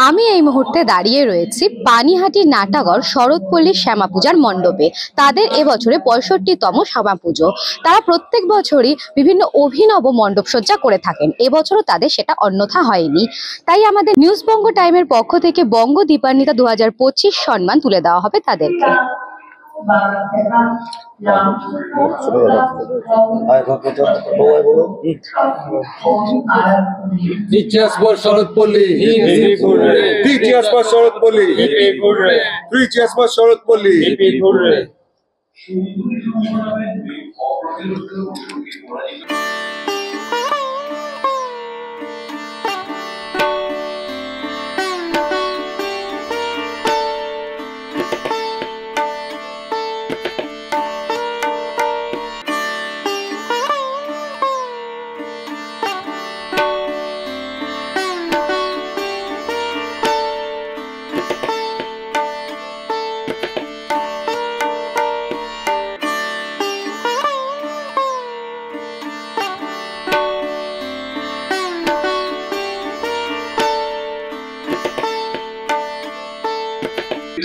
আমি এই মুহূর্তে দাঁড়িয়ে রয়েছি পানিহাটি নাটাগড় শরৎপল্লী শ্যামা পূজার মণ্ডপে। তাদের এবছরে 65তম শ্যামা পুজো। তারা প্রত্যেক বছরই বিভিন্ন অভিনব মণ্ডপ সজ্জা করে থাকেন, এবছরও তাদের সেটা অন্যথা হয়নি। তাই আমাদের নিউজ বঙ্গ টাইমের পক্ষ থেকে বঙ্গ দীপান্বিতা 2025 সম্মান তুলে দেওয়া হবে তাদেরকে। Saratpalli, 3 cheers for Saratpalli, 3 cheers for Saratpalli.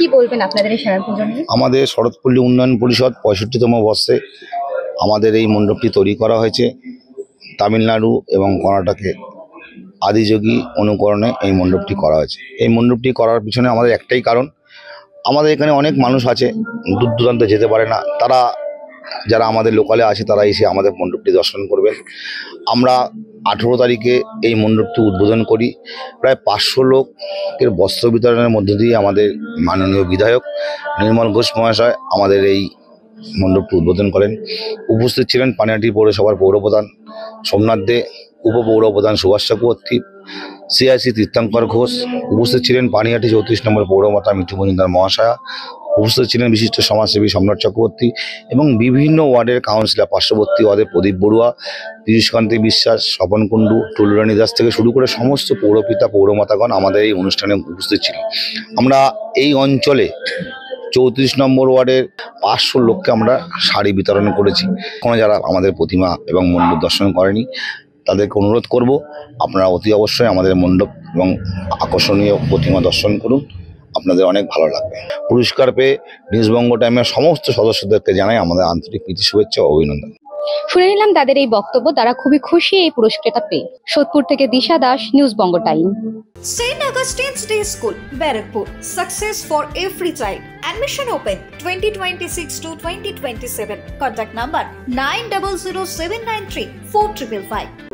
কি বলবেন আপনাদের এই শ্যামা পুজো নিয়ে? আমাদের শরৎপল্লী উন্নয়ন পরিষদ 65তম বর্ষে আমাদের এই মণ্ডপটি তৈরি করা হয়েছে। তামিলনাড়ু এবং কর্ণাটকে আদিযোগী অনুকরণে এই মণ্ডপটি করা হয়েছে। এই মণ্ডপটি করার পিছনে আমাদের একটাই কারণ, আমাদের এখানে অনেক মানুষ আছে দূর দূরান্তে যেতে পারে না, তারা যারা আমাদের লোকালে আছে তারা এসে আমাদের মণ্ডপটি দর্শন করবেন। আমরা 18 তারিখে এই মণ্ডপটি উদ্বোধন করি। প্রায় 500 লোকের বস্ত্র বিতরণের মধ্য দিয়ে আমাদের মাননীয় বিধায়ক নির্মল ঘোষ মহাশয় আমাদের এই মণ্ডপটি উদ্বোধন করেন। উপস্থিত ছিলেন পানিহাটি পৌরসভার পৌরপ্রধান সোমনাথ দে, উপপৌরপ্রধান সুভাষ চক্রবর্তী, সিআইসি তীর্থঙ্কর ঘোষ। উপস্থিত ছিলেন পানিহাটি 34 নম্বর পৌরমাতা মিঠু মজুমদার মহাশয়া। উপস্থিত ছিলেন বিশিষ্ট সমাজসেবী সম্রাট চক্রবর্তী এবং বিভিন্ন ওয়ার্ডের কাউন্সিলর, পার্শ্ববর্তী ওয়ার্ডের প্রদীপ বড়ুয়া, পীযূষকান্তি বিশ্বাস, স্বপন কুণ্ডু, টুলুরানী দাস থেকে শুরু করে সমস্ত পৌরপিতা পৌরমাতাগণ আমাদের এই অনুষ্ঠানে উপস্থিত ছিলেন। আমরা এই অঞ্চলে 34 নম্বর ওয়ার্ডের 500 লোককে আমরা শাড়ি বিতরণ করেছি। এখনো যারা আমাদের প্রতিমা এবং মণ্ডপ দর্শন করেনি তাদেরকে অনুরোধ করব, আপনারা অতি অবশ্যই আমাদের মণ্ডপ এবং আকর্ষণীয় প্রতিমা দর্শন করুন, আপনাদের অনেক ভালো লাগবে। পুরস্কার পেয়ে নিউজ বঙ্গ টাইমের সমস্ত সদস্যদেরকে জানাই আমাদের আন্তরিক প্রীতি শুভেচ্ছা ও অভিনন্দন। শুনে নিলাম তাদের এই বক্তব্য, তারা খুবই খুশি এই পুরস্কারটা পেয়ে। সোদপুর থেকে দিশা Das, news Banga time. St. Augustine's Day School, Barakpur. Success for every child. Admission open 2026 to 2027. Contact number 900793 4555.